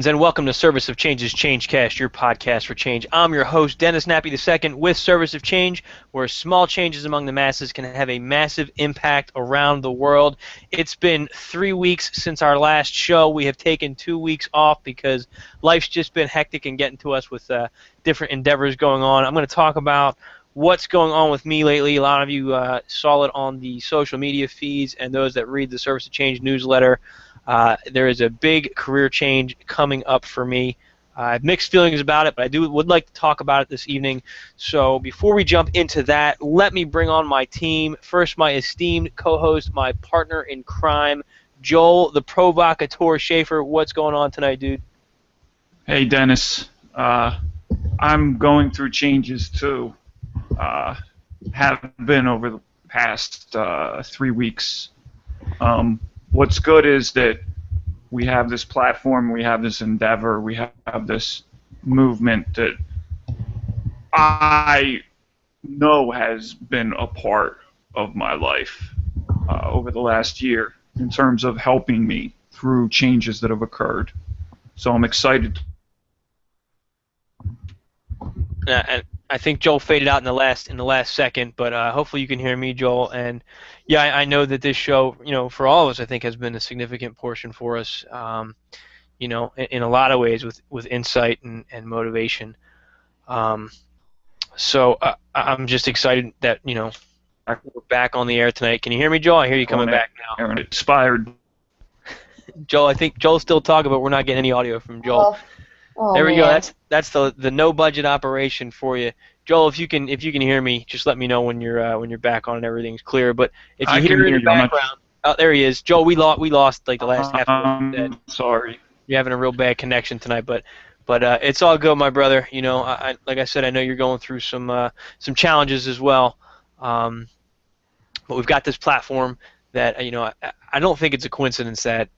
And welcome to Service of Change's Changecast, your podcast for change. I'm your host, Dennis Nappi II, with Service of Change, where small changes among the masses can have a massive impact around the world. It's been 3 weeks since our last show. We have taken 2 weeks off because life's just been hectic and getting to us with different endeavors going on. I'm going to talk about what's going on with me lately. A lot of you saw it on the social media feeds, and those that read the Service of Change newsletter. There is a big career change coming up for me. I have mixed feelings about it, but would like to talk about it this evening. So before we jump into that, let me bring on my team. First, my esteemed co-host, my partner in crime, Joel, the provocateur Schaefer. What's going on tonight, dude? Hey, Dennis. I'm going through changes, too. Have been over the past 3 weeks. What's good is that we have this platform, we have this endeavor, we have this movement that I know has been a part of my life over the last year in terms of helping me through changes that have occurred. So I'm excited. And I think Joel faded out in the last second, but hopefully you can hear me, Joel. And yeah, I know that this show, for all of us, I think has been a significant portion for us, in a lot of ways with insight and motivation. So I'm just excited that we're back on the air tonight. Can you hear me, Joel? I hear you coming back now. Aaron, inspired. Joel, I think Joel's still talking, but we're not getting any audio from Joel. Oh, there we man. go. That's the no budget operation for you, Joel. If you can hear me, just let me know when you're back on and everything's clear. But if you hear in the background, oh, there he is, Joel. We lost like the last half of it. Sorry. You're having a real bad connection tonight, but it's all good, my brother. Like I said, I know you're going through some challenges as well. But we've got this platform that I don't think it's a coincidence that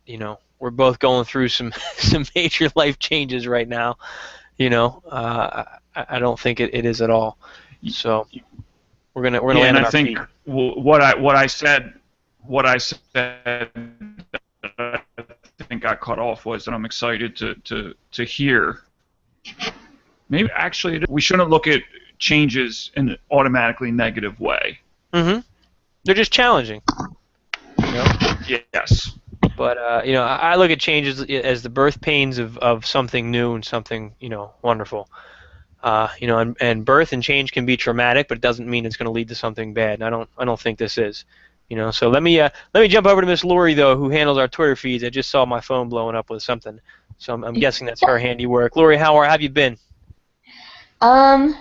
we're both going through some major life changes right now. I don't think it is at all. So we're gonna land on our feet. And I think what I said, I think I cut off was that I'm excited to hear. Maybe actually we shouldn't look at changes in an automatically negative way. Mm-hmm. They're just challenging. Yes. But I look at changes as the birth pains of something new and something wonderful. And birth and change can be traumatic, but it doesn't mean it's going to lead to something bad. And I don't think this is. So let me jump over to Miss Lori though, who handles our Twitter feeds. I just saw my phone blowing up with something, so I'm guessing that's her handiwork. Lori, how have you been? I've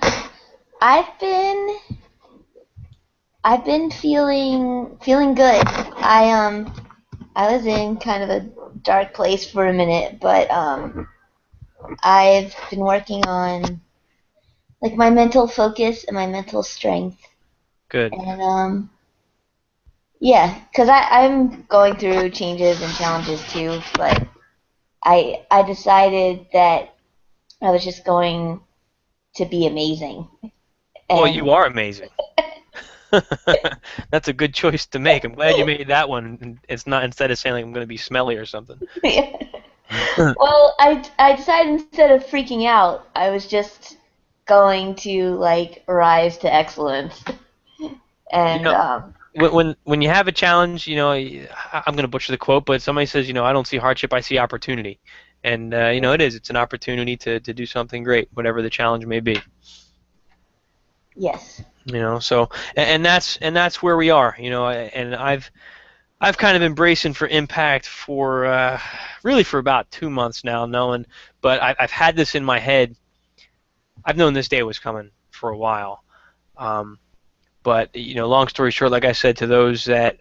been feeling good. I was in kind of a dark place for a minute, but I've been working on like my mental focus and my mental strength. Good. And yeah, because I'm going through changes and challenges too, but I decided that I was just going to be amazing. Well, you are amazing. That's a good choice to make. I'm glad you made that one. It's not instead of saying like I'm going to be smelly or something. Yeah. Well, I decided instead of freaking out, I was just going to like rise to excellence. And when you have a challenge, I'm going to butcher the quote, but somebody says, I don't see hardship, I see opportunity. And it's an opportunity to do something great, whatever the challenge may be. Yes. So and that's where we are, and I've kind of been bracing for impact for really for about 2 months now, but I've had this in my head. I've known this day was coming for a while, but long story short, like I said, to those that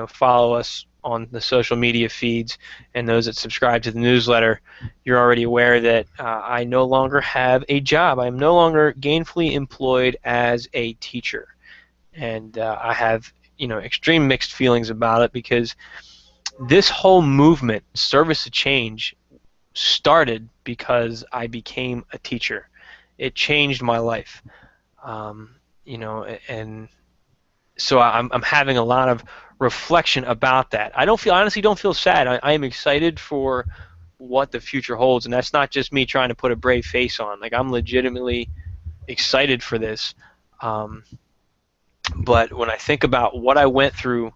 follow us on the social media feeds and those that subscribe to the newsletter, you're already aware that I no longer have a job. I am no longer gainfully employed as a teacher, and I have extreme mixed feelings about it because this whole movement, Service of Change, started because I became a teacher. It changed my life, and so I'm having a lot of reflection about that. I honestly don't feel sad. I am excited for what the future holds, and that's not just me trying to put a brave face on. Like, I'm legitimately excited for this. But when I think about what I went through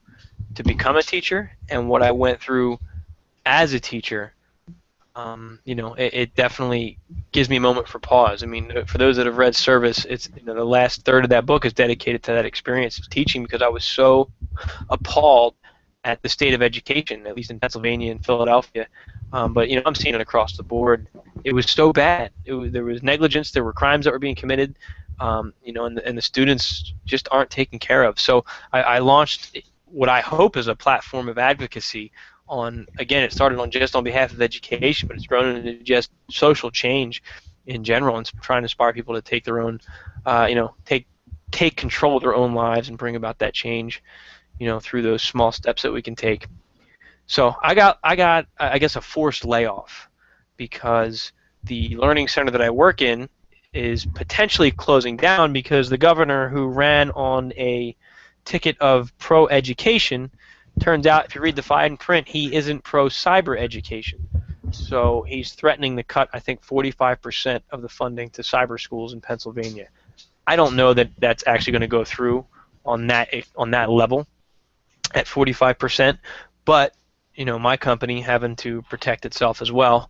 to become a teacher and what I went through as a teacher, it definitely gives me a moment for pause. I mean, for those that have read Service, it's the last third of that book is dedicated to that experience of teaching, because I was so appalled at the state of education, at least in Pennsylvania and Philadelphia. But I'm seeing it across the board. It was so bad. There was negligence. There were crimes that were being committed. And the students just aren't taken care of. So I launched what I hope is a platform of advocacy on, again, it started on just on behalf of education, but it's grown into just social change in general, and trying to inspire people to take their own, take control of their own lives and bring about that change, through those small steps that we can take. So I got, I guess, a forced layoff because the learning center that I work in is potentially closing down because the governor, who ran on a ticket of pro-education, turns out, if you read the fine print, he isn't pro-cyber education. So he's threatening to cut, I think, 45% of the funding to cyber schools in Pennsylvania. I don't know that that's actually going to go through on that level at 45%, but my company, having to protect itself as well,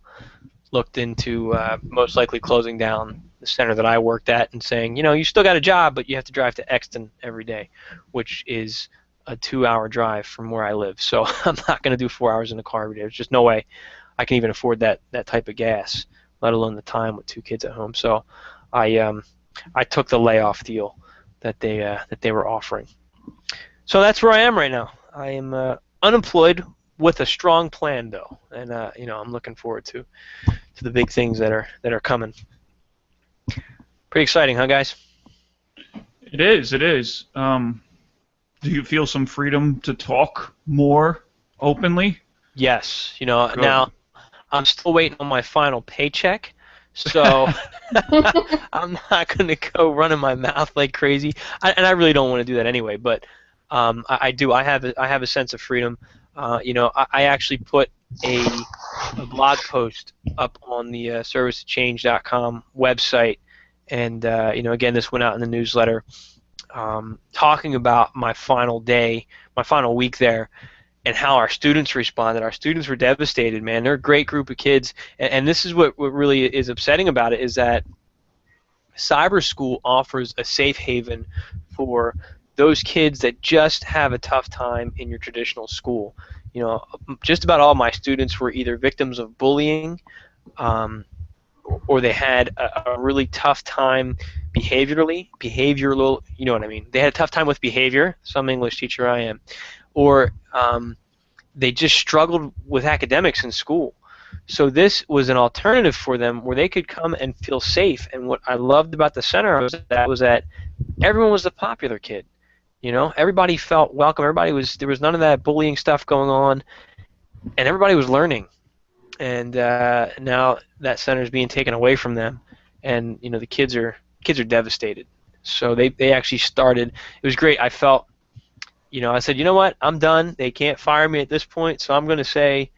looked into most likely closing down the center that I worked at and saying, you still got a job, but you have to drive to Exton every day, which is a 2-hour drive from where I live. So I'm not going to do 4 hours in the car every day. There's just no way I can even afford that type of gas, let alone the time with 2 kids at home. So I took the layoff deal that they were offering. So that's where I am right now. I am unemployed with a strong plan, though, and I'm looking forward to the big things that are coming. Pretty exciting, huh, guys? It is. It is. Do you feel some freedom to talk more openly? Yes. Good. Now I'm still waiting on my final paycheck, so I'm not going to go running my mouth like crazy, and I really don't want to do that anyway. But I do. I have a sense of freedom. I actually put a blog post up on the servicechange.com website, and again, this went out in the newsletter, talking about my final day, my final week there, and how our students responded. Our students were devastated, man. They're a great group of kids, and this is what really is upsetting about it, is that cyber school offers a safe haven for those kids that just have a tough time in your traditional school. Just about all my students were either victims of bullying, or they had a really tough time behavioral, you know what I mean? They had a tough time with behavior, some English teacher I am, or they just struggled with academics in school. So this was an alternative for them where they could come and feel safe. And what I loved about the center was that everyone was the popular kid. Everybody felt welcome. There was none of that bullying stuff going on, and everybody was learning. And now that center is being taken away from them, and the kids are devastated. So they actually started. It was great. I felt, I said, you know what? I'm done. They can't fire me at this point, so I'm going to say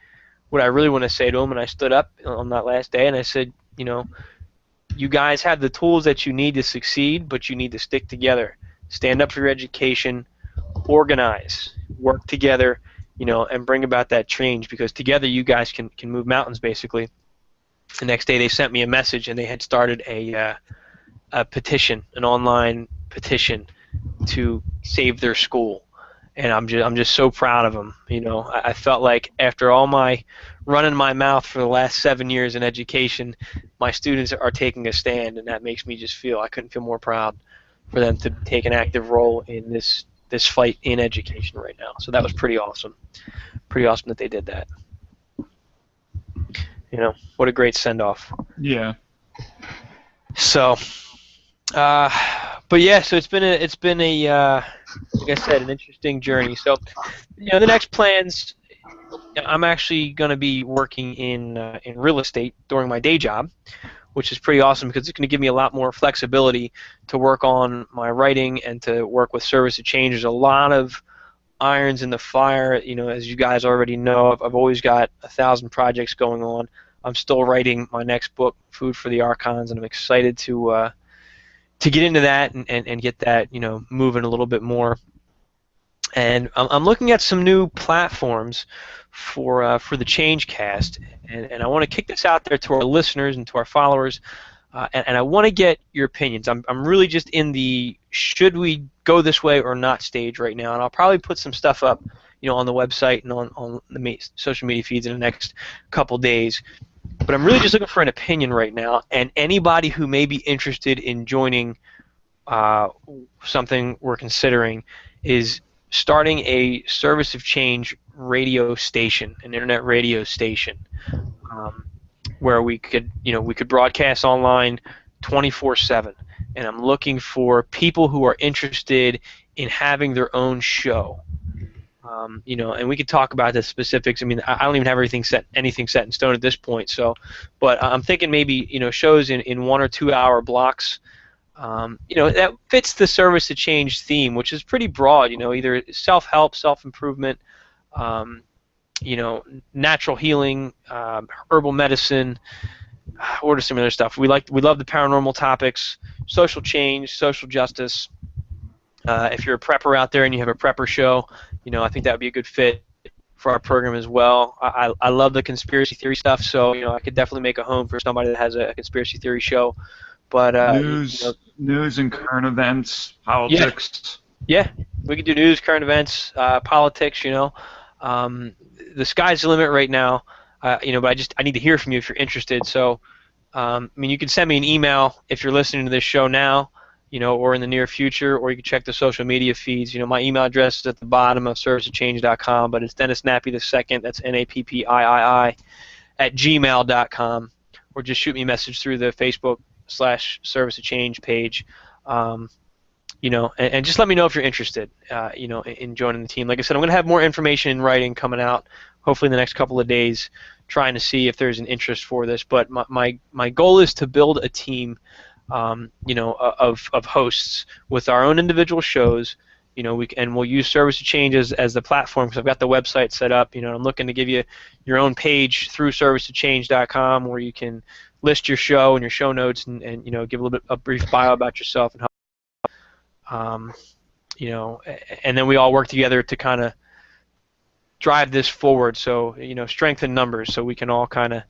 what I really want to say to them. And I stood up on that last day and I said, you guys have the tools that you need to succeed, but you need to stick together. Stand up for your education, organize, work together, and bring about that change, because together you guys can move mountains, basically. The next day they sent me a message, and they had started a petition, an online petition to save their school. And I'm just so proud of them. I felt like after all my running my mouth for the last 7 years in education, my students are taking a stand, and that makes me just I couldn't feel more proud for them to take an active role in this fight in education right now. So that was pretty awesome. Pretty awesome that they did that. What a great send-off. Yeah. So, but yeah, so it's been a like I said, an interesting journey. So, the next plans, I'm actually going to be working in real estate during my day job, which is pretty awesome because it's going to give me a lot more flexibility to work on my writing and to work with Service of Change. There's a lot of irons in the fire. As you guys already know, I've always got 1,000 projects going on. I'm still writing my next book, Food for the Archons, and I'm excited to get into that and get that moving a little bit more. And I'm looking at some new platforms for the Changecast, and I want to kick this out there to our listeners and to our followers, and I want to get your opinions. I'm really just in the should we go this way or not stage right now, and I'll probably put some stuff up, on the website and on the social media feeds in the next couple days. But I'm really just looking for an opinion right now, and anybody who may be interested in joining something we're considering is starting a Service of Change radio station, an internet radio station, where we could broadcast online 24/7. And I'm looking for people who are interested in having their own show. And we could talk about the specifics. I mean, I don't even have anything set in stone at this point. So, but I'm thinking maybe shows in 1 or 2 hour blocks. That fits the Service of Change theme, which is pretty broad. Either self-help, self-improvement, natural healing, herbal medicine. What are some other stuff? We love the paranormal topics, social change, social justice. If you're a prepper out there and you have a prepper show, I think that would be a good fit for our program as well. I love the conspiracy theory stuff, so I could definitely make a home for somebody that has a conspiracy theory show. But news and current events, politics. Yeah, we could do news, current events, politics. The sky's the limit right now. But I need to hear from you if you're interested. So, you can send me an email if you're listening to this show now, or in the near future, or you can check the social media feeds. My email address is at the bottom of serviceofchange.com, but it's Dennis Nappi II. That's Nappii @gmail.com, or just shoot me a message through the Facebook/Service of Change page. And just let me know if you're interested, in joining the team. Like I said, I'm going to have more information in writing coming out, hopefully in the next couple of days, trying to see if there's an interest for this. But my goal is to build a team, of hosts with our own individual shows. We'll use Service of Change as the platform, because I've got the website set up. I'm looking to give you your own page through serviceofchange.com where you can list your show and your show notes and give a brief bio about yourself and and then we all work together to kind of drive this forward. So strengthen numbers, so we can all kind of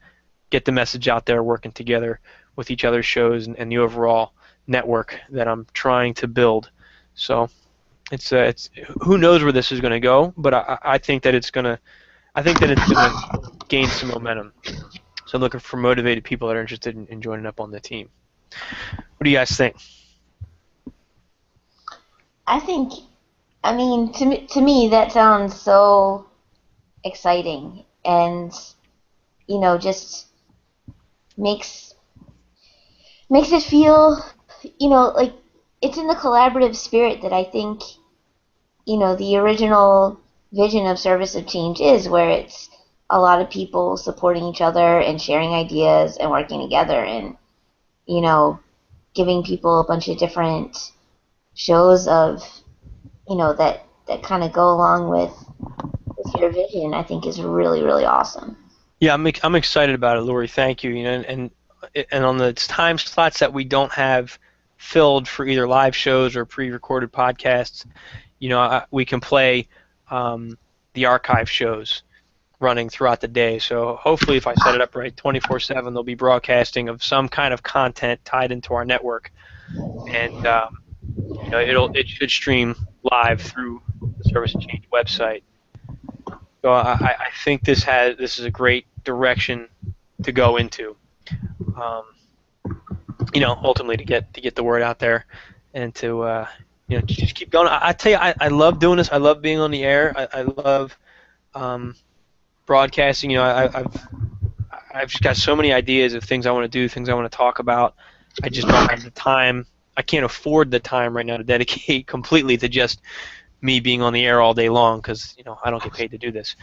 get the message out there, working together with each other's shows and the overall network that I'm trying to build. So it's who knows where this is going to go, but I think that it's gonna gain some momentum. So I'm looking for motivated people that are interested in joining up on the team. What do you guys think? To me that sounds so exciting, and just makes it feel like it's in the collaborative spirit that I think the original vision of Service of Change is, where it's a lot of people supporting each other and sharing ideas and working together, and giving people a bunch of different shows of that kind of go along with your vision. I think is really, really awesome. Yeah, I'm excited about it, Lori. Thank you. And on the time slots that we don't have filled for either live shows or pre-recorded podcasts, we can play the archive shows running throughout the day. So hopefully, if I set it up right, 24/7, they'll be broadcasting of some kind of content tied into our network, and it should stream live through the Service of Change website. So I think this is a great direction to go into. Ultimately to get the word out there, and to just keep going. I tell you, I love doing this. I love being on the air. I love broadcasting. I've just got so many ideas of things I want to do, things I want to talk about. I just don't have the time. I can't afford the time right now to dedicate completely to just me being on the air all day long, because I don't get paid to do this.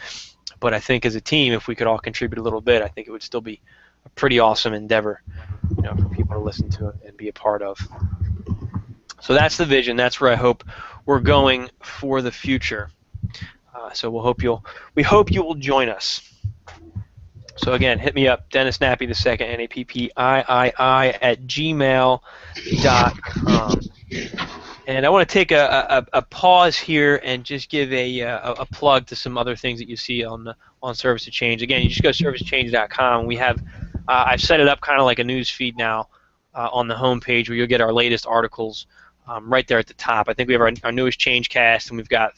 But I think as a team, if we could all contribute a little bit, I think it would still be a pretty awesome endeavor, for people to listen to and be a part of. So that's the vision. That's where I hope we're going for the future. So we hope you will join us. So again, hit me up, Dennis Nappi the second, Nappii at gmail.com. And I want to take a pause here and just give a plug to some other things that you see on Service to Change. Again, you just go to servicechange.com. We have I've set it up kind of like a news feed now on the homepage where you'll get our latest articles right there at the top. I think we have our newest Changecast, and we've got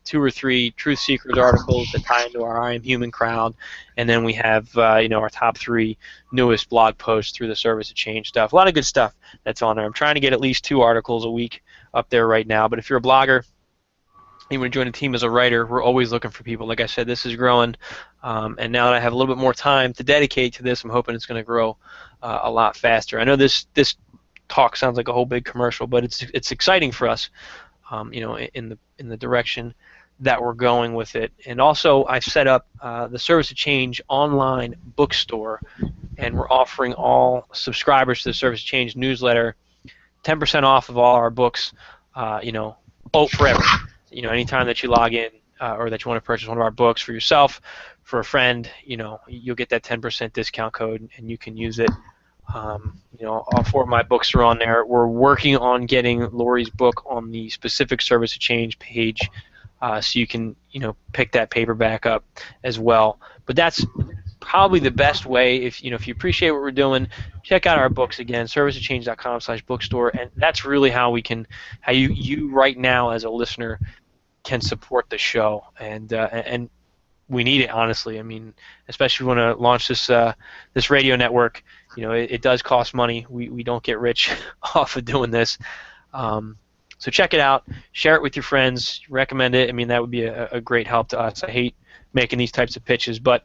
2 or 3 Truth Seekers articles that tie into our I Am Human crowd, and then we have our top 3 newest blog posts through the Service to Change stuff. A lot of good stuff that's on there. I'm trying to get at least 2 articles a week up there right now. But if you're a blogger, you want to join a team as a writer, we're always looking for people. Like I said, this is growing, and now that I have a little bit more time to dedicate to this, I'm hoping it's going to grow a lot faster. I know this talk sounds like a whole big commercial, but it's exciting for us, in the direction that we're going with it. And also, I've set up the Service to Change online bookstore, and we're offering all subscribers to the Service to Change newsletter 10% off of all our books, forever. Anytime that you log in or that you want to purchase one of our books for yourself, for a friend, you'll get that 10% discount code and you can use it. All 4 of my books are on there. We're working on getting Lori's book on the specific Service to Change page, so you can, pick that paperback up as well. But that's probably the best way. If you appreciate what we're doing, check out our books again, servicetochange.com/bookstore, and that's really how you right now as a listener can support the show, and we need it, honestly. I mean, especially when we want to launch this radio network. It does cost money. We don't get rich off of doing this. So check it out, share it with your friends, recommend it. I mean, that would be a great help to us. I hate making these types of pitches, but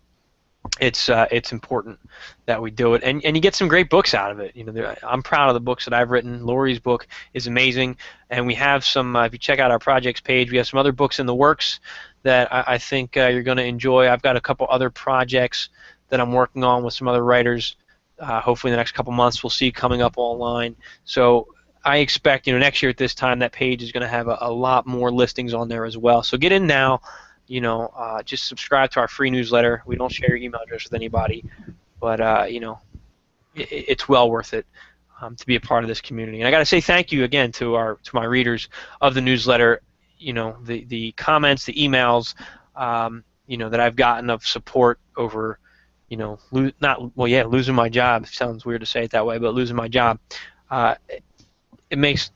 it's important that we do it, and you get some great books out of it. I'm proud of the books that I've written. Lori's book is amazing, and we have some. If you check out our projects page, we have some other books in the works that I think you're going to enjoy. I've got a couple other projects that I'm working on with some other writers. Hopefully, in the next couple months, we'll see coming up online. So I expect next year at this time that page is going to have a lot more listings on there as well. So get in now. Just subscribe to our free newsletter. We don't share your email address with anybody, but it's well worth it to be a part of this community. And I got to say thank you again to my readers of the newsletter. The comments, the emails, that I've gotten of support over, losing my job. It sounds weird to say it that way, but losing my job, it makes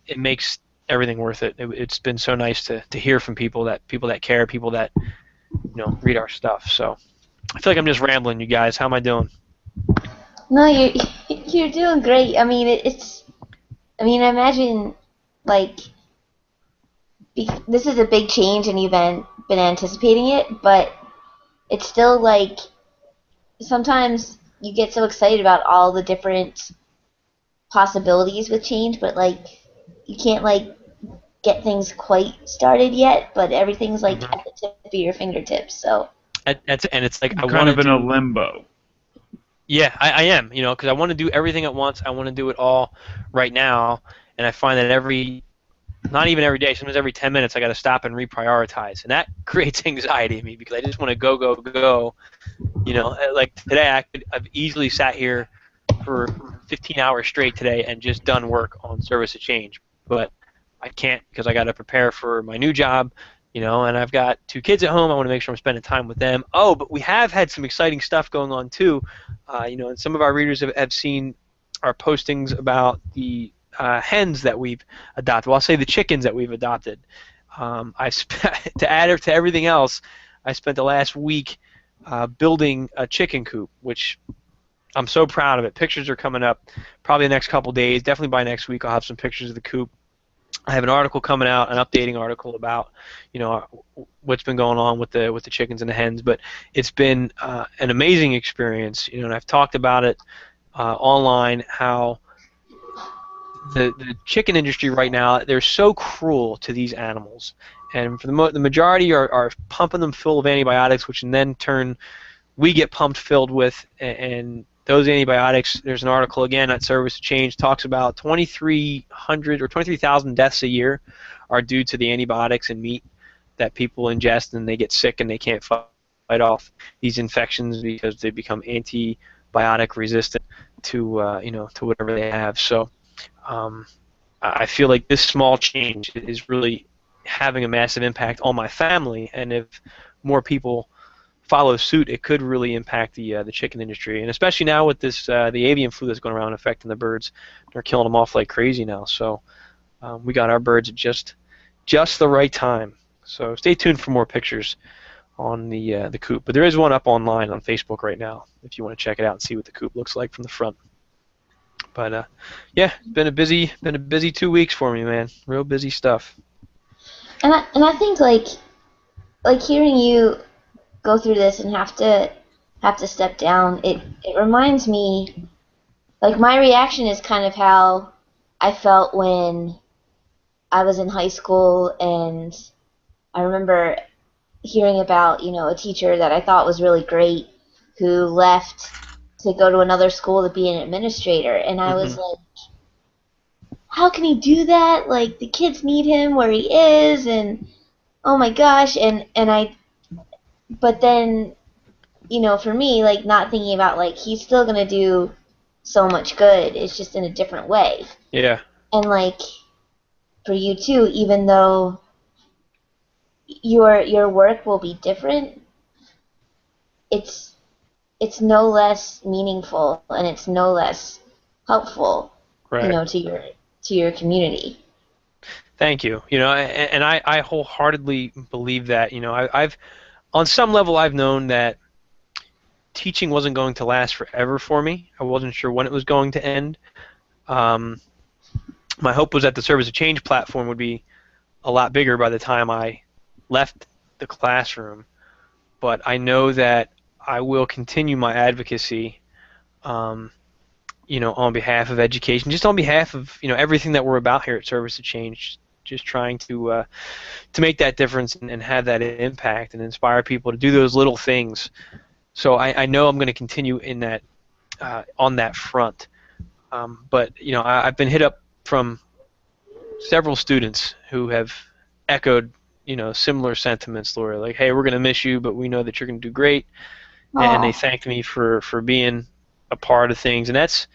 everything worth it. It's been so nice to hear from people that care, people that read our stuff. So I feel like I'm just rambling, you guys. How am I doing? No, you're doing great. I mean, I imagine this is a big change and you've been anticipating it, but it's still sometimes you get so excited about all the different possibilities with change, but you can't get things quite started yet, but everything's at the tip of your fingertips. So and it's like I'm kind of in a limbo. Yeah, I am, because I want to do everything at once. I want to do it all right now, and I find that not even every day, sometimes every 10 minutes I got to stop and reprioritize, and that creates anxiety in me because I just want to go. Like today I've easily sat here for 15 hours straight today and just done work on Service to Change, but I can't because I got to prepare for my new job, and I've got 2 kids at home. I want to make sure I'm spending time with them. Oh, but we have had some exciting stuff going on too, and some of our readers have seen our postings about the hens that we've adopted. Well, I'll say the chickens that we've adopted. To add to everything else, I spent the last week building a chicken coop, which I'm so proud of it. Pictures are coming up probably the next couple days. Definitely by next week I'll have some pictures of the coop. I have an article coming out, an updating article about what's been going on with the chickens and the hens. But it's been an amazing experience, and I've talked about it online how the chicken industry right now, they're so cruel to these animals, and for the majority are pumping them full of antibiotics, which in then turn we get pumped filled with, and those antibiotics, there's an article again at Service to Change, talks about 2,300 or 23,000 deaths a year are due to the antibiotics in meat that people ingest, and they get sick and they can't fight fight off these infections because they become antibiotic resistant to to whatever they have. So um, I feel like this small change is really having a massive impact on my family, and if more people follow suit, it could really impact the chicken industry, and especially now with this the avian flu that's going around affecting the birds. They're killing them off like crazy now. So we got our birds at just the right time. So stay tuned for more pictures on the coop. But there is one up online on Facebook right now if you want to check it out and see what the coop looks like from the front. But yeah, it's been a busy 2 weeks for me, man. Real busy stuff. And I think like hearing you go through this and have to step down, it reminds me, like, my reaction is kind of how I felt when I was in high school, and I remember hearing about, a teacher that I thought was really great who left to go to another school to be an administrator, and I was like, how can he do that? Like, the kids need him where he is, and oh my gosh, but then, for me, like, not thinking about, like, he's still gonna do so much good, it's just in a different way. Yeah. And, like, for you too, even though your work will be different, it's no less meaningful, and it's no less helpful, Right. to your community. Thank you. And I wholeheartedly believe that. I've on some level I've known that teaching wasn't going to last forever for me. I wasn't sure when it was going to end. My hope was that the Service of Change platform would be a lot bigger by the time I left the classroom. But I know that I will continue my advocacy, on behalf of education, just on behalf of everything that we're about here at Service of Change, just trying to make that difference and have that impact and inspire people to do those little things. So I know I'm going to continue in that on that front. But I've been hit up from several students who have echoed similar sentiments, Laura. Like, hey, we're going to miss you, but we know that you're going to do great. And they thanked me for being a part of things. And that's,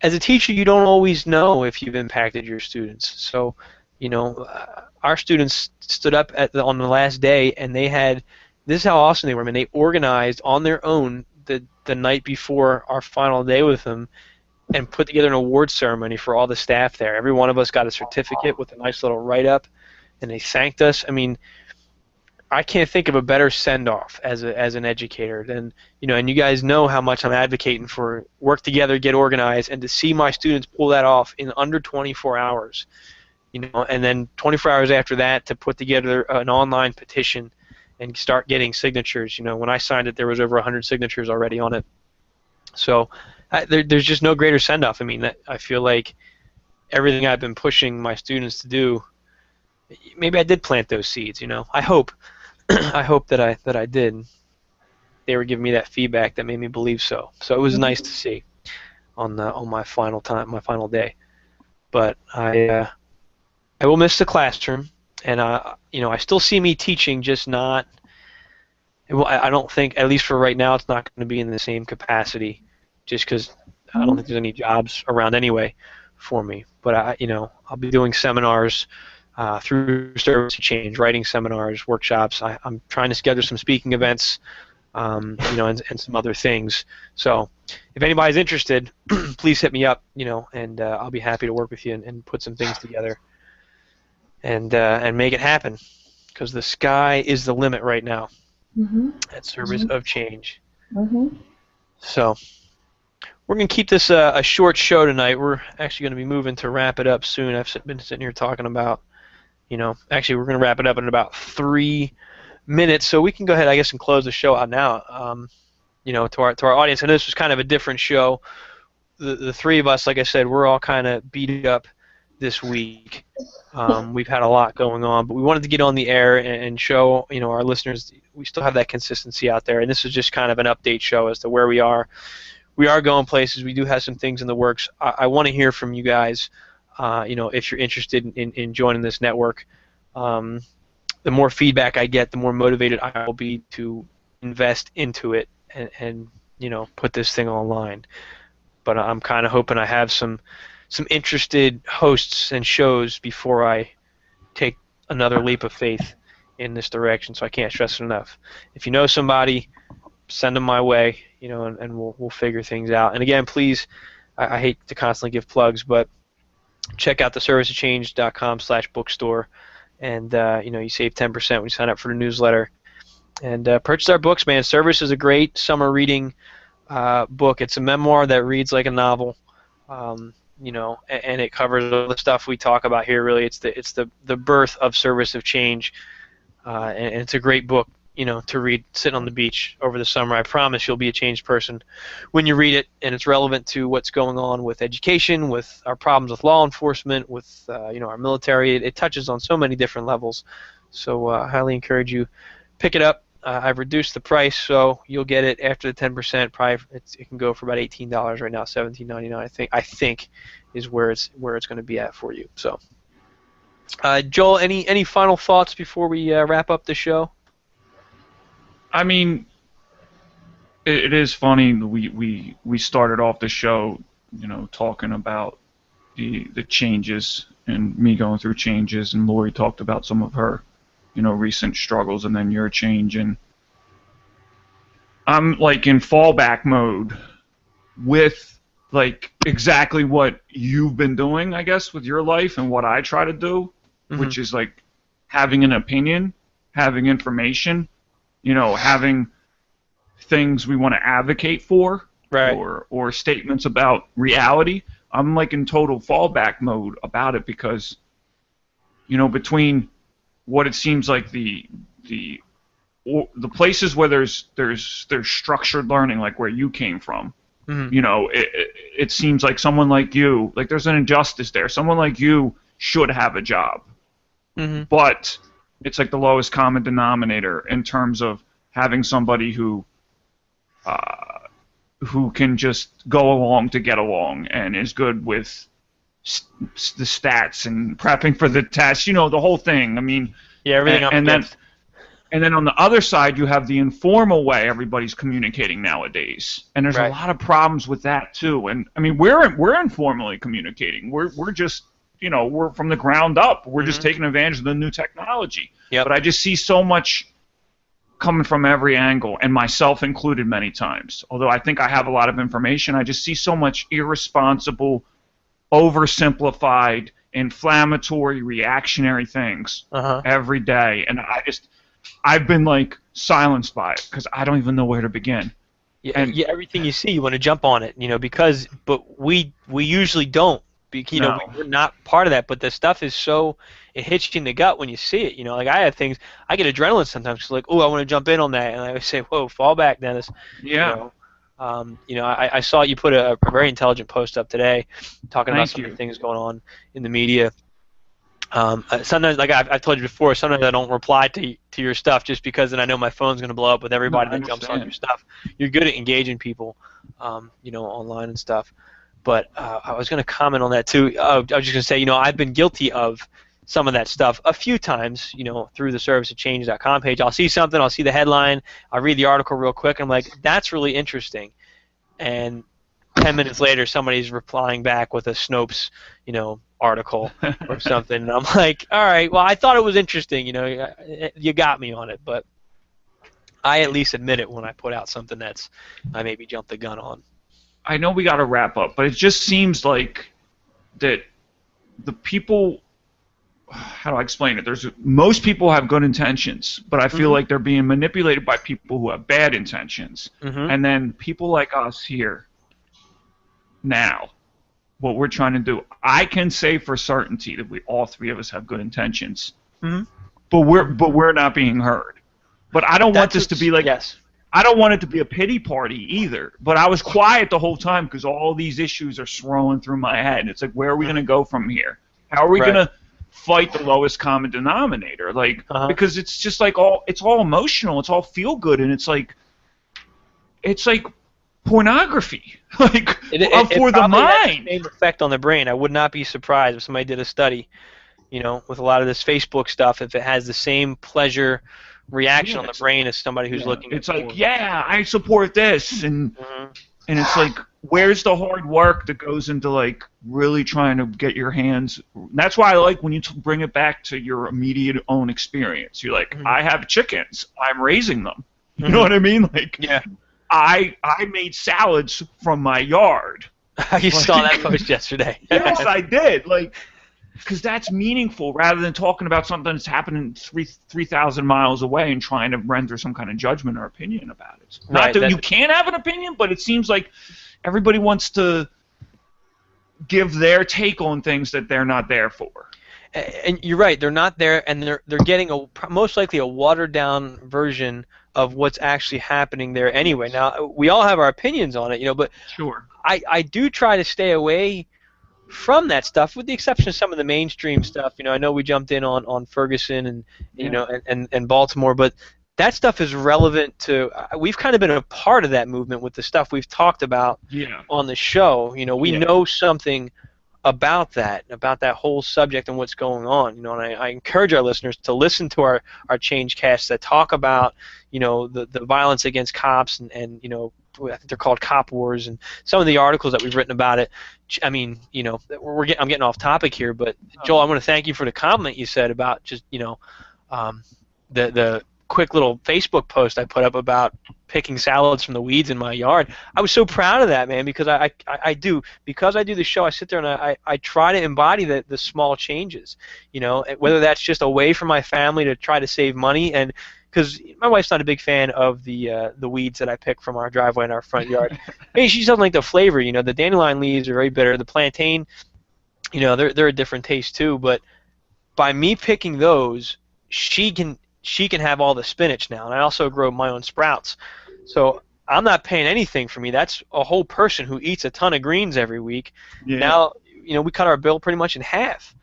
as a teacher, you don't always know if you've impacted your students. So, our students stood up on the last day, and this is how awesome they were. I mean, they organized on their own the night before our final day with them and put together an award ceremony for all the staff there. Every one of us got a certificate with a nice little write-up, and they thanked us. I mean, I can't think of a better send-off as an educator than, and you guys know how much I'm advocating for work together, get organized, and to see my students pull that off in under 24 hours, and then 24 hours after that to put together an online petition and start getting signatures. When I signed it, there was over 100 signatures already on it. So there's just no greater send-off. I mean, I feel like everything I've been pushing my students to do, maybe I did plant those seeds. I hope. I hope that I did. They were giving me that feedback that made me believe so. So it was nice to see on my final day. But I will miss the classroom, and I still see me teaching, just not. I don't think, at least for right now, it's not going to be in the same capacity, just because I don't think there's any jobs around anyway for me. But I'll be doing seminars. Through Service to Change, writing seminars, workshops. I'm trying to schedule some speaking events, and some other things. So if anybody's interested, please hit me up, and I'll be happy to work with you and put some things together and make it happen, because the sky is the limit right now at Service of Change. So we're going to keep this a short show tonight. We're actually going to be moving to wrap it up soon. I've been sitting here talking about, actually we're going to wrap it up in about 3 minutes, so we can go ahead, I guess, and close the show out now. To our audience, and this was kind of a different show. The three of us, like I said, we're all kind of beat up this week. We've had a lot going on, but we wanted to get on the air and show our listeners we still have that consistency out there. And this is just kind of an update show as to where we are. We are going places. We do have some things in the works. I want to hear from you guys. If you're interested in joining this network, the more feedback I get, the more motivated I will be to invest into it and put this thing online. But I'm kind of hoping I have some interested hosts and shows before I take another leap of faith in this direction. So I can't stress it enough. If you know somebody, send them my way, and we'll figure things out. And again, please, I hate to constantly give plugs, but check out the serviceofchange.com/bookstore, and you save 10% when you sign up for the newsletter. And purchase our books, man. Service is a great summer reading book. It's a memoir that reads like a novel, and it covers all the stuff we talk about here. Really, it's the birth of Service of Change, and it's a great book, to read sitting on the beach over the summer. I promise you'll be a changed person when you read it, and it's relevant to what's going on with education, with our problems with law enforcement, with our military. It touches on so many different levels. So I highly encourage you, pick it up. I've reduced the price, so you'll get it after the 10%. Probably it can go for about $18 right now, $17.99. I think is where it's going to be at for you. So, Joel, any final thoughts before we wrap up the show? I mean, it is funny. We started off the show, talking about the changes and me going through changes, and Lori talked about some of her, recent struggles, and then your change. And I'm like in fallback mode with like exactly what you've been doing, I guess, with your life and what I try to do, which is like having an opinion, having information, having things we want to advocate for, right, or statements about reality. I'm like in total fallback mode about it because, between what it seems like the places where there's structured learning, like where you came from, it seems like someone like you, like there's an injustice there. Someone like you should have a job, but it's like the lowest common denominator in terms of having somebody who can just go along to get along and is good with the stats and prepping for the test, the whole thing. I mean, yeah, everything. And then on the other side, you have the informal way everybody's communicating nowadays, and there's a lot of problems with that too. And I mean, we're informally communicating. We're just we're from the ground up. We're just taking advantage of the new technology. Yep. But I just see so much coming from every angle, and myself included many times. Although I think I have a lot of information, I just see so much irresponsible, oversimplified, inflammatory, reactionary things every day, and I've been like silenced by it because I don't even know where to begin. Yeah, everything you see, you want to jump on it, but we usually don't. We're not part of that, but the stuff is it hits you in the gut when you see it. Like I have things, I get adrenaline sometimes. Cause like, oh, I want to jump in on that, and I always say, whoa, fall back, Dennis. Yeah. I saw you put a very intelligent post up today, talking about some of the things going on in the media. Sometimes, like I've told you before, sometimes I don't reply to your stuff just because then I know my phone's going to blow up with everybody that jumps on your stuff. You're good at engaging people, online and stuff. But I was going to comment on that too. I was just going to say, I've been guilty of some of that stuff a few times, through the serviceofchange.com page. I'll see something, I'll see the headline, I'll read the article real quick, and I'm like, that's really interesting. And 10 minutes later, somebody's replying back with a Snopes, article or something. And I'm like, all right, well, I thought it was interesting. You got me on it. But I at least admit it when I put out something I maybe jumped the gun on. I know we got to wrap up, but it just seems like that the people, how do I explain it? Most people have good intentions, but I feel like they're being manipulated by people who have bad intentions. And then people like us here now, what we're trying to do, I can say for certainty that all three of us have good intentions, but we're not being heard. But I don't want this to be like, I don't want it to be a pity party either. But I was quiet the whole time because all these issues are swirling through my head. It's like, where are we going to go from here? How are we going to fight the lowest common denominator? Like, because it's just like it's all emotional, it's all feel good, and it's like pornography, like for the mind. The same effect on the brain. I would not be surprised if somebody did a study, with a lot of this Facebook stuff, if it has the same pleasure reaction on the brain as somebody who's looking. It's like, yeah, I support this, and it's like, where's the hard work that goes into like really trying to get your hands? That's why I like when you bring it back to your immediate own experience. You're like, I have chickens, I'm raising them. You know what I mean? Like, I made salads from my yard. You saw that post yesterday. Yes, I did. Like, because that's meaningful rather than talking about something that's happening 3,000 miles away and trying to render some kind of judgment or opinion about it. Not that you can't have an opinion, but it seems like everybody wants to give their take on things that they're not there for. And you're right, they're not there, and they're getting most likely a watered down version of what's actually happening there anyway. Now, we all have our opinions on it, but I do try to stay away from that stuff, with the exception of some of the mainstream stuff. I know we jumped in on Ferguson and and Baltimore, but that stuff is relevant to. We've kind of been a part of that movement with the stuff we've talked about on the show. We know something about that whole subject and what's going on. And I encourage our listeners to listen to our Changecasts that talk about the violence against cops and I think they're called cop wars, and some of the articles that we've written about it. I mean, I'm getting off topic here, but Joel, I want to thank you for the comment you said about just the quick little Facebook post I put up about picking salads from the weeds in my yard. I was so proud of that, man, because I do the show. I sit there and I try to embody the small changes, whether that's just away from my family to try to save money, and because my wife's not a big fan of the weeds that I pick from our driveway in our front yard. Hey, she doesn't like the flavor. The dandelion leaves are very bitter. The plantain, they're a different taste too. But by me picking those, she can have all the spinach now, and I also grow my own sprouts. So I'm not paying anything for me. That's a whole person who eats a ton of greens every week. Yeah. Now, we cut our bill pretty much in half.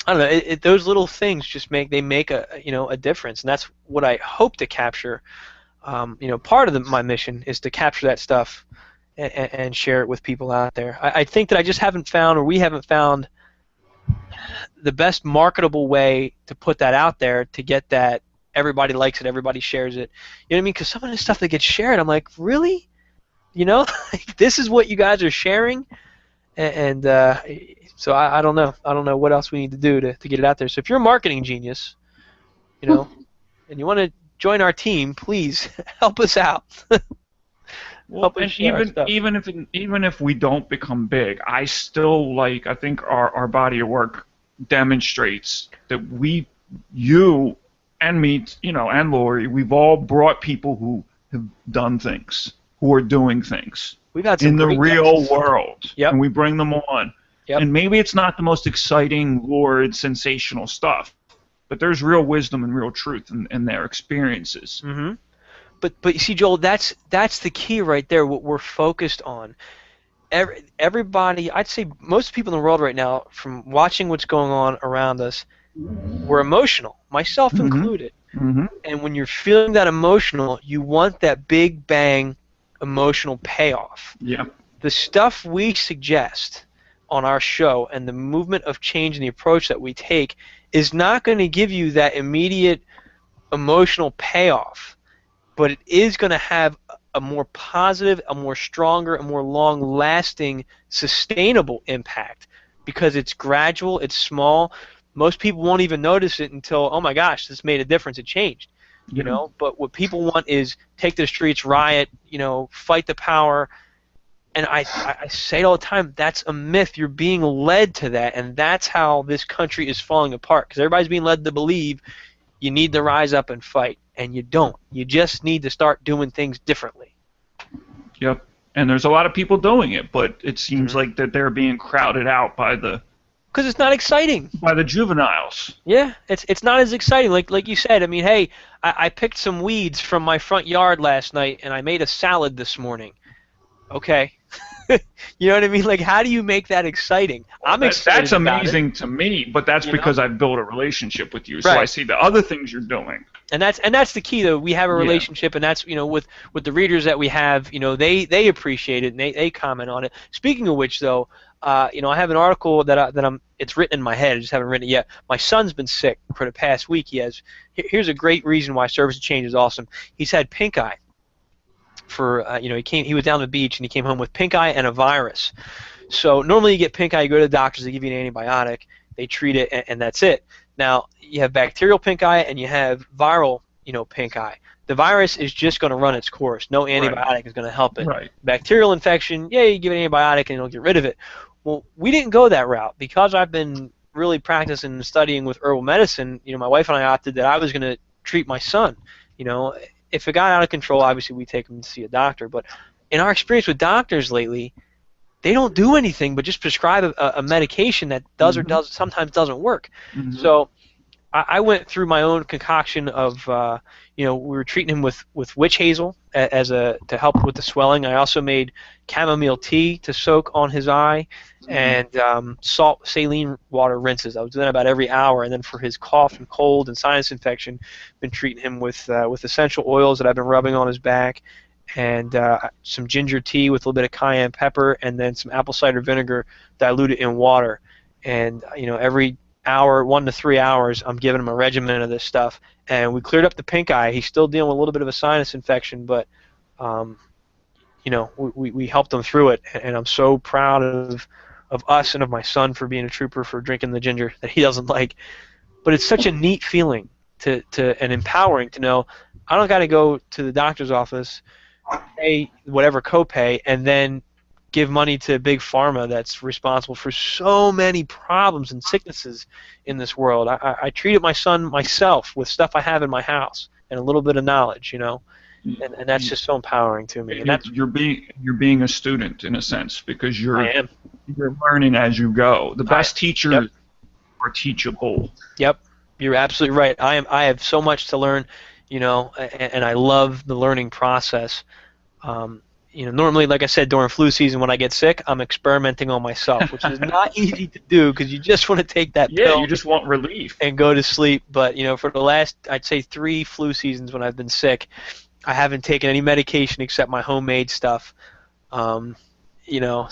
I don't know. Those little things just make a difference, and that's what I hope to capture. Part of my mission is to capture that stuff and share it with people out there. I think that I just haven't found, or we haven't found, the best marketable way to put that out there to get that everybody likes it, everybody shares it. You know what I mean? Because some of the stuff that gets shared, I'm like, really? Like, this is what you guys are sharing? And so I don't know. I don't know what else we need to do to get it out there. So if you're a marketing genius, and you want to join our team, please help us out. Well, and even if we don't become big, I still I think our body of work demonstrates that you and me, and Lori, we've all brought people who have done things, who are doing things We've had some in the real world, Yep. and we bring them on. Yep. And maybe it's not the most exciting, lurid, sensational stuff, but there's real wisdom and real truth in their experiences. Mm-hmm. But you see, Joel, that's the key right there. What we're focused on. Everybody, I'd say most people in the world right now, from watching what's going on around us, we're emotional, myself included. Mm-hmm. And when you're feeling that emotional, you want that big bang emotional payoff. Yeah. The stuff we suggest on our show and the movement of change and the approach that we take is not going to give you that immediate emotional payoff, but it is going to have a more positive, a more stronger, a more long-lasting, sustainable impact because it's gradual, it's small. Most people won't even notice it until, oh my gosh, this made a difference, it changed. But what people want is take to the streets, riot, fight the power. And I say it all the time, that's a myth. You're being led to that, and that's how this country is falling apart. Because everybody's being led to believe you need to rise up and fight, and you don't. You just need to start doing things differently. Yep. And there's a lot of people doing it, but it seems like that they're being crowded out by the... Because it's not exciting. By the juveniles. Yeah, it's not as exciting. Like you said, I mean, hey, I picked some weeds from my front yard last night, and I made a salad this morning. Okay. You know what I mean? Like, how do you make that exciting? I'm excited. That's amazing to me, but that's because I've built a relationship with you, so I see the other things you're doing. And that's the key, though. We have a relationship, and that's with the readers that we have. They appreciate it and they comment on it. Speaking of which, though, I have an article it's written in my head. I just haven't written it yet. My son's been sick for the past week. Here's a great reason why service of change is awesome. He's had pink eye for, he was down the beach and he came home with pink eye and a virus. So normally you get pink eye, you go to the doctors, they give you an antibiotic, they treat it, and that's it. Now you have bacterial pink eye and you have viral, pink eye. The virus is just going to run its course. No antibiotic is going to help it. Right. Bacterial infection, you give an antibiotic and it'll get rid of it. Well, we didn't go that route because I've been really practicing and studying with herbal medicine. My wife and I opted that I was going to treat my son. If it got out of control, obviously we take him to see a doctor. But in our experience with doctors lately, they don't do anything but just prescribe a medication that does or sometimes doesn't work. Mm-hmm. So I went through my own concoction of, we were treating him with witch hazel to help with the swelling. I also made chamomile tea to soak on his eye, and salt saline water rinses. I was doing that about every hour, and then for his cough and cold and sinus infection, been treating him with essential oils that I've been rubbing on his back, and some ginger tea with a little bit of cayenne pepper, and then some apple cider vinegar diluted in water. And every hour, 1 to 3 hours, I'm giving him a regimen of this stuff, and we cleared up the pink eye. He's still dealing with a little bit of a sinus infection, but we helped him through it, and I'm so proud of us and of my son for being a trooper, for drinking the ginger that he doesn't like. But it's such a neat feeling and empowering to know I don't got to go to the doctor's office, pay whatever copay, and then give money to big pharma that's responsible for so many problems and sicknesses in this world. I treated my son myself with stuff I have in my house and a little bit of knowledge, and that's just so empowering to me. And you're being a student in a sense, because I am. You're learning as you go. The best teachers Yep. are teachable. Yep, you're absolutely right. I have so much to learn, and I love the learning process. Normally, like I said, during flu season when I get sick, I'm experimenting on myself, which is not easy to do because you just want to take that pill. You just want relief and go to sleep. But for the last, I'd say 3 flu seasons when I've been sick, I haven't taken any medication except my homemade stuff. So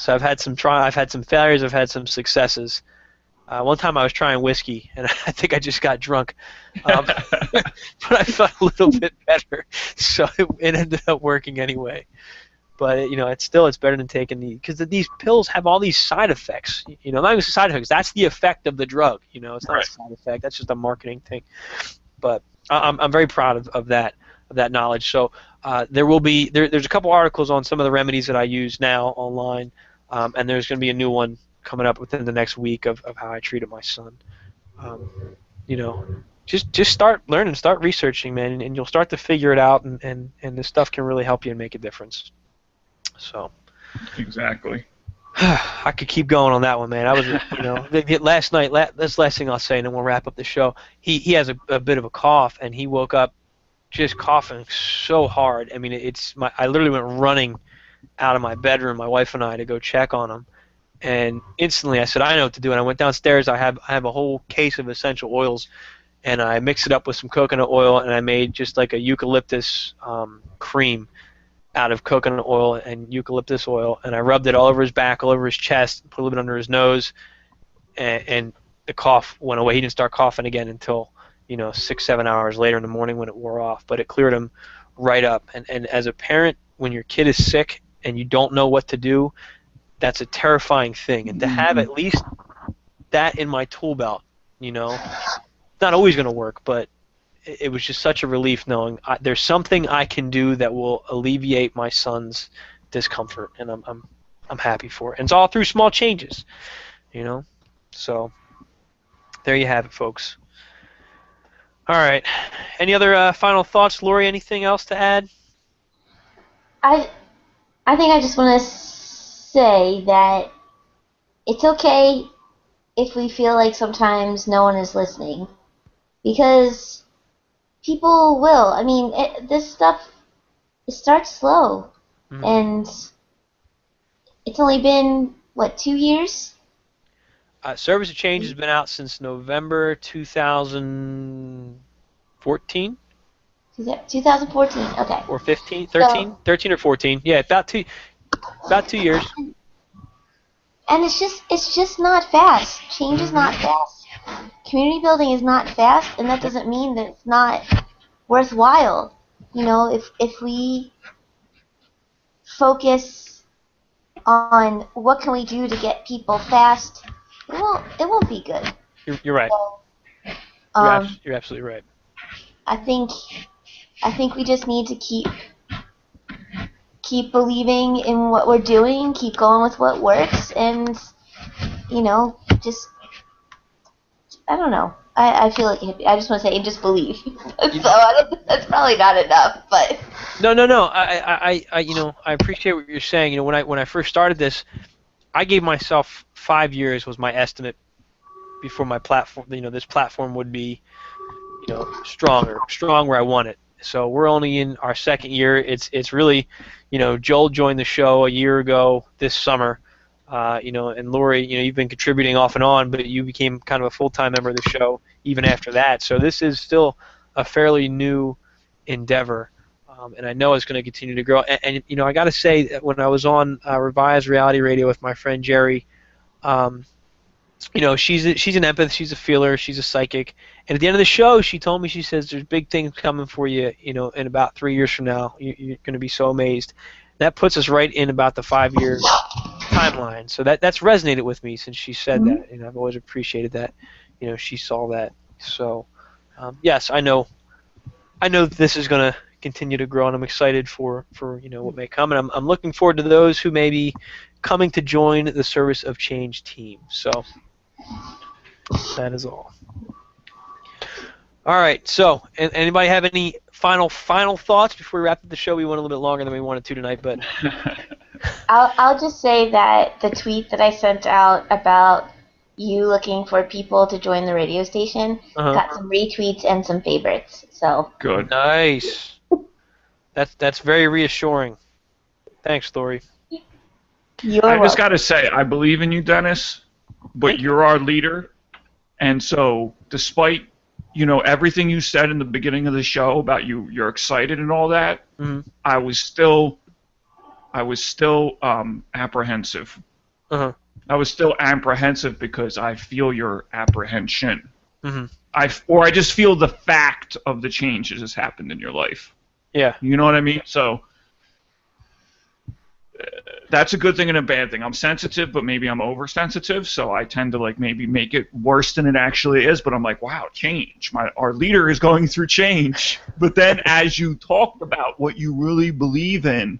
I've had some failures, I've had some successes. One time I was trying whiskey, and I think I just got drunk, but I felt a little bit better, so it ended up working anyway. But it's better than taking because these pills have all these side effects. Not even side effects. That's the effect of the drug. It's not a side effect. That's just a marketing thing. But I'm very proud of that knowledge. So there's a couple articles on some of the remedies that I use now online, and there's going to be a new one coming up within the next week of how I treated my son. Just start learning, start researching, man, and you'll start to figure it out, and this stuff can really help you and make a difference. So exactly. I could keep going on that one, man. I was, last night. That's the last thing I'll say, and then we'll wrap up the show. He has a bit of a cough, and he woke up just coughing so hard. I mean, I literally went running out of my bedroom, my wife and I, to go check on him, and instantly I said, I know what to do. And I went downstairs. I have a whole case of essential oils, and I mixed it up with some coconut oil, and I made just like a eucalyptus cream out of coconut oil and eucalyptus oil, and I rubbed it all over his back, all over his chest, put a little bit under his nose, and the cough went away. He didn't start coughing again until 6-7 hours later in the morning when it wore off, but it cleared him right up. And as a parent, when your kid is sick and you don't know what to do, that's a terrifying thing. And to have at least that in my tool belt, it's not always going to work, but it was just such a relief knowing there's something I can do that will alleviate my son's discomfort, and I'm happy for it. And it's all through small changes, So there you have it, folks. All right. Any other final thoughts, Lori? Anything else to add? I think I just want to say that it's okay if we feel like sometimes no one is listening, because people will. I mean, this stuff, it starts slow, and it's only been, 2 years? Service of Change has been out since November 2014. 2014, okay. Or 15, 13, 13 or 14. Yeah, about 2 years. And it's just not fast. Change is not fast. Community building is not fast, and that doesn't mean that it's not worthwhile. You know, if we focus on what can we do to get people fast, it won't be good. You're right. So, You're absolutely right. I think we just need to keep believing in what we're doing, keep going with what works, and just I don't know. I feel like I just want to say just believe. So that's probably not enough, but No. I appreciate what you're saying. You know, when I first started this, I gave myself 5 years was my estimate before my platform. You know, this platform would be, strong where I want it. So we're only in our second year. It's really, Joel joined the show a year ago this summer. And Lori, you've been contributing off and on, but you became kind of a full-time member of the show even after that. So this is still a fairly new endeavor, and I know it's going to continue to grow. And I got to say that when I was on Revised Reality Radio with my friend Jerry, she's an empath, she's a feeler, she's a psychic, and at the end of the show, she told me, she says, "There's big things coming for you, in about 3 years from now. You're going to be so amazed." That puts us right in about the 5-year timeline. So that's resonated with me since she said that, and I've always appreciated that. She saw that. So yes, I know that this is going to continue to grow, and I'm excited for what may come, and I'm looking forward to those who may be coming to join the Service of Change team. So that is all. All right. So, anybody have any final thoughts before we wrap up the show? We went a little bit longer than we wanted to tonight, but I'll just say that the tweet that I sent out about you looking for people to join the radio station got some retweets and some favorites. So good. Nice. That's very reassuring. Thanks, Lori. I just got to say, I believe in you, Dennis, but you're our leader, and so despite everything you said in the beginning of the show about you're excited and all that, I was still apprehensive. I was still apprehensive because I feel your apprehension. I just feel the fact of the change that has happened in your life. Yeah. You know what I mean? So that's a good thing and a bad thing. I'm sensitive, but maybe I'm oversensitive, so I tend to maybe make it worse than it actually is. But I'm like, wow, change. Our leader is going through change. But then, as you talked about what you really believe in,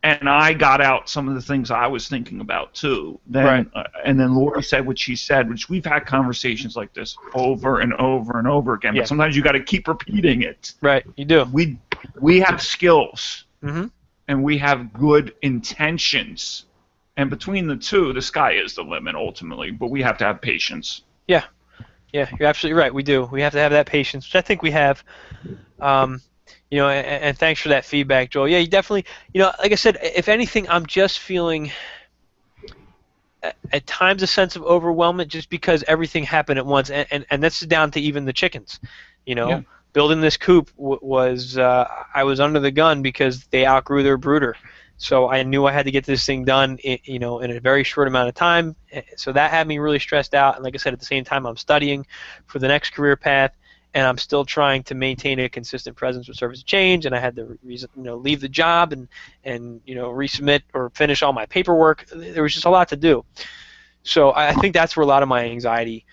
and I got out some of the things I was thinking about too. Then, and then Lori said what she said, which we've had conversations like this over and over and over again. But sometimes you got to keep repeating it. Right, you do. We have skills. And we have good intentions. And between the two, the sky is the limit ultimately, but we have to have patience. Yeah, you're absolutely right. We do. We have to have that patience, which I think we have. And thanks for that feedback, Joel. Yeah, you definitely, like I said, if anything, I'm just feeling at times a sense of overwhelmment just because everything happened at once, and that's down to even the chickens, Building this coop was I was under the gun because they outgrew their brooder, so I knew I had to get this thing done, in a very short amount of time. So that had me really stressed out. And like I said, at the same time, I'm studying for the next career path, and I'm still trying to maintain a consistent presence with Service of Change. And I had to leave the job and resubmit or finish all my paperwork. There was just a lot to do. So I think that's where a lot of my anxiety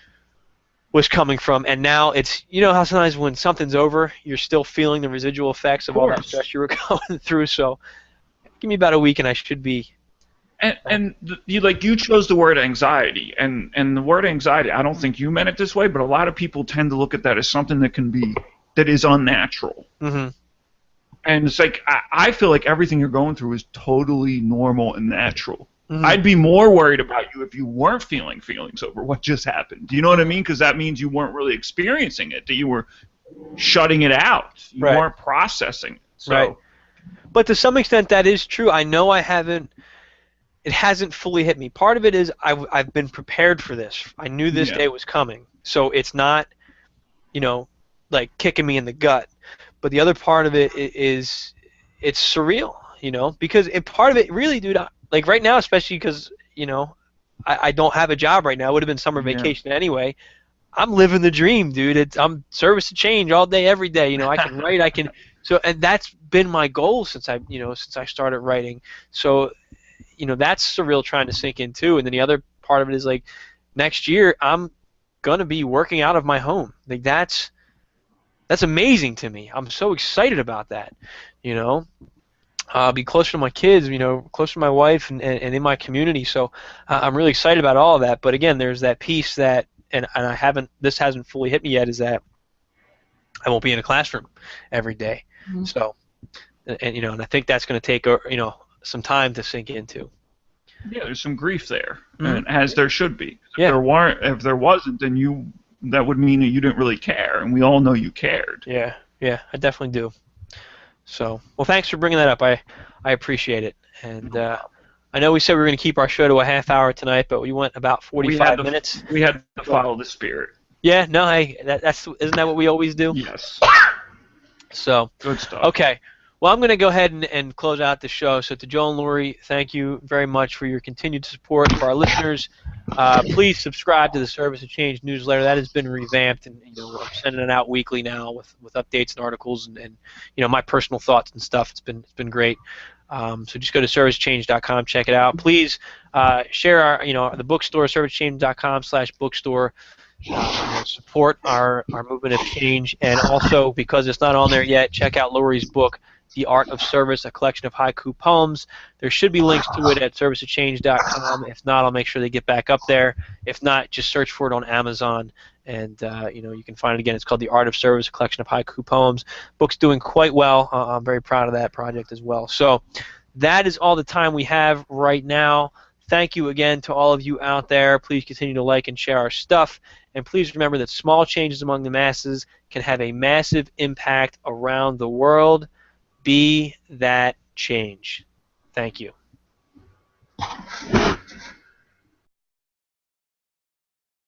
was coming from, and now it's how sometimes when something's over, you're still feeling the residual effects of all that stress you were going through. So, give me about a week, and I should be. And you chose the word anxiety, and the word anxiety, I don't think you meant it this way, but a lot of people tend to look at that as something that is unnatural. And it's like I feel like everything you're going through is totally normal and natural. I'd be more worried about you if you weren't feeling feelings over what just happened. Do you know what I mean? Because that means you weren't really experiencing it, that you were shutting it out. You weren't processing it. So. Right. But to some extent, that is true. I know it hasn't fully hit me. Part of it is I've been prepared for this. I knew this day was coming. So it's not, like kicking me in the gut. But the other part of it is it's surreal, because part of it, really, dude, like right now, especially because I don't have a job right now. It would have been summer Yeah. vacation anyway. I'm living the dream, dude. I'm service to change all day, every day. I can write. I can. So, and that's been my goal since I started writing. So, that's surreal trying to sink in too. And then the other part of it is like, next year I'm gonna be working out of my home. Like that's amazing to me. I'm so excited about that. You know, be closer to my kids. Closer to my wife and in my community. So I'm really excited about all of that. But again, there's that piece that, and this hasn't fully hit me yet, is that I won't be in a classroom every day. Mhm. So, and I think that's going to take some time to sink into. Yeah, there's some grief there, Mhm. and as there should be. Yeah. If there wasn't, then that would mean that you didn't really care, and we all know you cared. Yeah, I definitely do. So, well, thanks for bringing that up. I appreciate it. And I know we said we were going to keep our show to a half hour tonight, but we went about 45 minutes. We had to follow the spirit. Yeah, no, isn't that what we always do? Yes. So, Good stuff. okay. Well, I'm going to go ahead and close out the show. So to Joel and Lori, thank you very much for your continued support. For our listeners, please subscribe to the Service of Change newsletter. That has been revamped, and I'm sending it out weekly now with updates and articles and my personal thoughts and stuff. It's been great. So just go to servicechange.com, check it out. Please share our the bookstore, servicechange.com/bookstore. Support our movement of change, and also, because it's not on there yet, check out Lori's book, The Art of Service, a collection of haiku poems. There should be links to it at serviceofchange.com. If not, I'll make sure they get back up there. If not, just search for it on Amazon, and you can find it again. It's called The Art of Service, a collection of haiku poems. Book's doing quite well. I'm very proud of that project as well. So that is all the time we have right now. Thank you again to all of you out there. Please continue to like and share our stuff. And please remember that small changes among the masses can have a massive impact around the world. Be that change. Thank you.